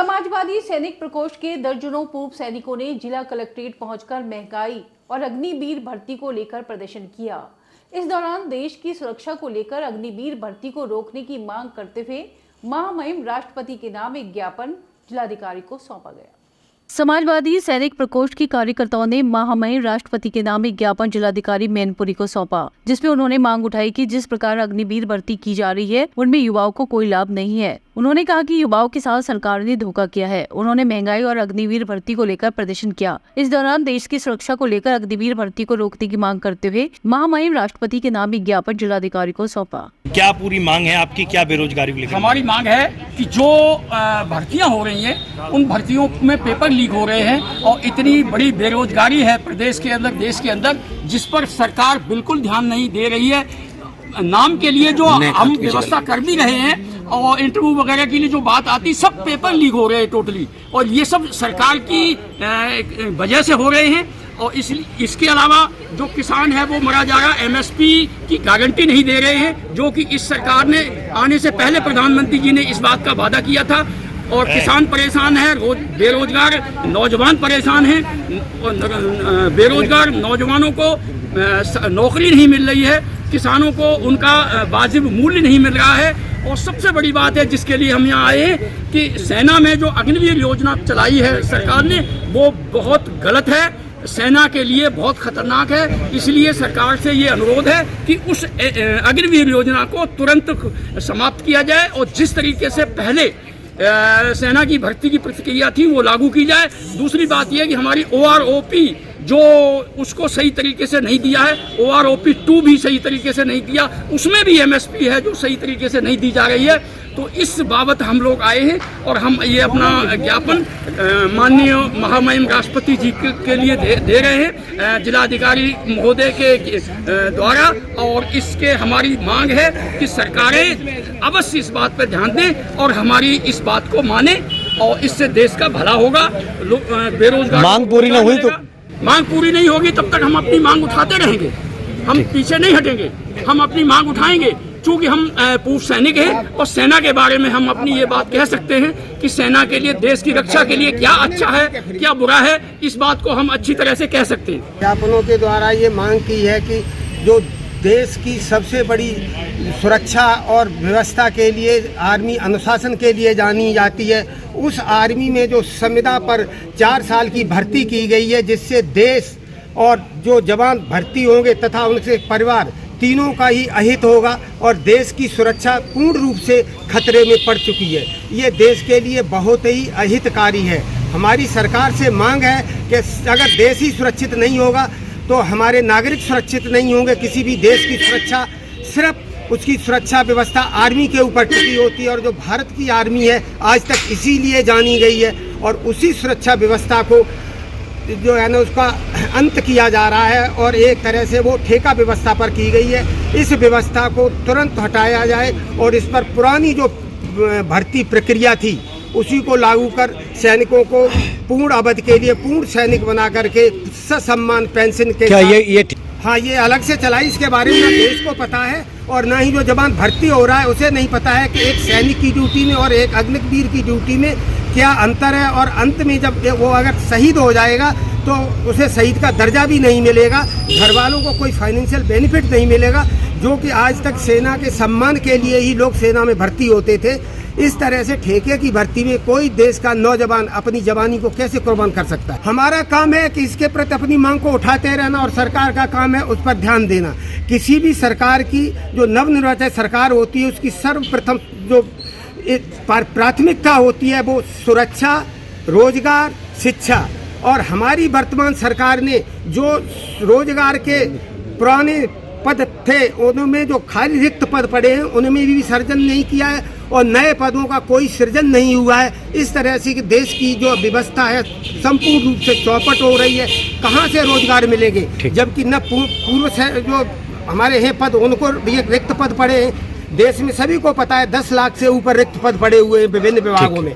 समाजवादी सैनिक प्रकोष्ठ के दर्जनों पूर्व सैनिकों ने जिला कलेक्ट्रेट पहुंचकर महंगाई और अग्निवीर भर्ती को लेकर प्रदर्शन किया। इस दौरान देश की सुरक्षा को लेकर अग्निवीर भर्ती को रोकने की मांग करते हुए महामहिम राष्ट्रपति के नाम एक ज्ञापन जिलाधिकारी को सौंपा गया। समाजवादी सैनिक प्रकोष्ठ के कार्यकर्ताओं ने महामहिम राष्ट्रपति के नाम एक ज्ञापन जिलाधिकारी मैनपुरी को सौंपा, जिसमें उन्होंने मांग उठाई कि जिस प्रकार अग्निवीर भर्ती की जा रही है उनमें युवाओं को कोई लाभ नहीं है। उन्होंने कहा कि युवाओं के साथ सरकार ने धोखा किया है। उन्होंने महंगाई और अग्निवीर भर्ती को लेकर प्रदर्शन किया। इस दौरान देश की सुरक्षा को लेकर अग्निवीर भर्ती को रोकने की मांग करते हुए महामहिम राष्ट्रपति के नाम एक ज्ञापन जिलाधिकारी को सौंपा। क्या पूरी मांग है आपकी, क्या बेरोजगारी को लेकर? हमारी मांग है कि जो भर्तियां हो रही हैं उन भर्तियों में पेपर लीक हो रहे हैं और इतनी बड़ी बेरोजगारी है प्रदेश के अंदर, देश के अंदर, जिस पर सरकार बिल्कुल ध्यान नहीं दे रही है। नाम के लिए जो हम व्यवस्था कर भी रहे हैं और इंटरव्यू वगैरह के लिए जो बात आती, सब पेपर लीक हो रहे हैं टोटली, और ये सब सरकार की वजह से हो रहे हैं। और इसके अलावा जो किसान है वो मरा जा रहा, एमएसपी की गारंटी नहीं दे रहे हैं, जो कि इस सरकार ने आने से पहले प्रधानमंत्री जी ने इस बात का वादा किया था। और किसान परेशान है, बेरोजगार नौजवान परेशान हैं, बेरोजगार नौजवानों को नौकरी नहीं मिल रही है, किसानों को उनका वाजिब मूल्य नहीं मिल रहा है। और सबसे बड़ी बात है जिसके लिए हम यहाँ आए हैं कि सेना में जो अग्निवीर योजना चलाई है सरकार ने, वो बहुत गलत है, सेना के लिए बहुत खतरनाक है। इसलिए सरकार से ये अनुरोध है कि उस अग्निवीर योजना को तुरंत समाप्त किया जाए और जिस तरीके से पहले सेना की भर्ती की प्रक्रिया थी वो लागू की जाए। दूसरी बात यह कि हमारी OROP जो उसको सही तरीके से नहीं दिया है, OROP 2 भी सही तरीके से नहीं दिया, उसमें भी MSP है जो सही तरीके से नहीं दी जा रही है। तो इस बाबत हम लोग आए हैं और हम ये अपना ज्ञापन माननीय महामहिम राष्ट्रपति जी के लिए दे रहे हैं जिलाधिकारी महोदय के द्वारा। और इसके हमारी मांग है कि सरकारें अवश्य इस बात पर ध्यान दें और हमारी इस बात को माने, और इससे देश का भला होगा। बेरोजगार मांग पूरी न हुई तो मांग पूरी नहीं होगी तब तक हम अपनी मांग उठाते रहेंगे, हम पीछे नहीं हटेंगे, हम अपनी मांग उठाएंगे। चूंकि हम पूर्व सैनिक हैं और सेना के बारे में हम अपनी ये बात कह सकते हैं कि सेना के लिए, देश की रक्षा के लिए क्या अच्छा है क्या बुरा है, इस बात को हम अच्छी तरह से कह सकते हैं। ज्ञापनों के द्वारा ये मांग की है कि जो देश की सबसे बड़ी सुरक्षा और व्यवस्था के लिए आर्मी अनुशासन के लिए जानी जाती है, उस आर्मी में जो संविदा पर 4 साल की भर्ती की गई है, जिससे देश और जो जवान भर्ती होंगे तथा उनके परिवार तीनों का ही अहित होगा और देश की सुरक्षा पूर्ण रूप से खतरे में पड़ चुकी है। ये देश के लिए बहुत ही अहितकारी है। हमारी सरकार से मांग है कि अगर देश ही सुरक्षित नहीं होगा तो हमारे नागरिक सुरक्षित नहीं होंगे। किसी भी देश की सुरक्षा सिर्फ उसकी सुरक्षा व्यवस्था आर्मी के ऊपर टिकी होती है, और जो भारत की आर्मी है आज तक इसीलिए जानी गई है, और उसी सुरक्षा व्यवस्था को जो है ना उसका अंत किया जा रहा है और एक तरह से वो ठेका व्यवस्था पर की गई है। इस व्यवस्था को तुरंत हटाया जाए और इस पर पुरानी जो भर्ती प्रक्रिया थी उसी को लागू कर सैनिकों को पूर्ण अवधि के लिए पूर्ण सैनिक बना करके ससम्मान पेंशन के हाँ, ये अलग से चलाई। इसके बारे में देश को पता है और ना ही जो जवान भर्ती हो रहा है उसे नहीं पता है कि एक सैनिक की ड्यूटी में और एक अग्निवीर की ड्यूटी में क्या अंतर है। और अंत में जब वो अगर शहीद हो जाएगा तो उसे शहीद का दर्जा भी नहीं मिलेगा, घर वालों को कोई फाइनेंशियल बेनिफिट नहीं मिलेगा, जो कि आज तक सेना के सम्मान के लिए ही लोग सेना में भर्ती होते थे। इस तरह से ठेके की भर्ती में कोई देश का नौजवान अपनी जवानी को कैसे कुर्बान कर सकता है। हमारा काम है कि इसके प्रति अपनी मांग को उठाते रहना और सरकार का काम है उस पर ध्यान देना। किसी भी सरकार की जो नवनिर्वाचित सरकार होती है उसकी सर्वप्रथम जो प्राथमिकता होती है वो सुरक्षा, रोजगार, शिक्षा। और हमारी वर्तमान सरकार ने जो रोजगार के पुराने पद थे उनमें जो खाली रिक्त पद पड़े हैं उनमें भी सर्जन नहीं किया है और नए पदों का कोई सृजन नहीं हुआ है। इस तरह से कि देश की जो व्यवस्था है संपूर्ण रूप से चौपट हो रही है। कहाँ से रोजगार मिलेंगे जबकि न पूर्व से जो हमारे हैं पद उनको रिक्त पद पड़े हैं। देश में सभी को पता है 10 लाख से ऊपर रिक्त पद पड़े हुए हैं विभिन्न विभागों में।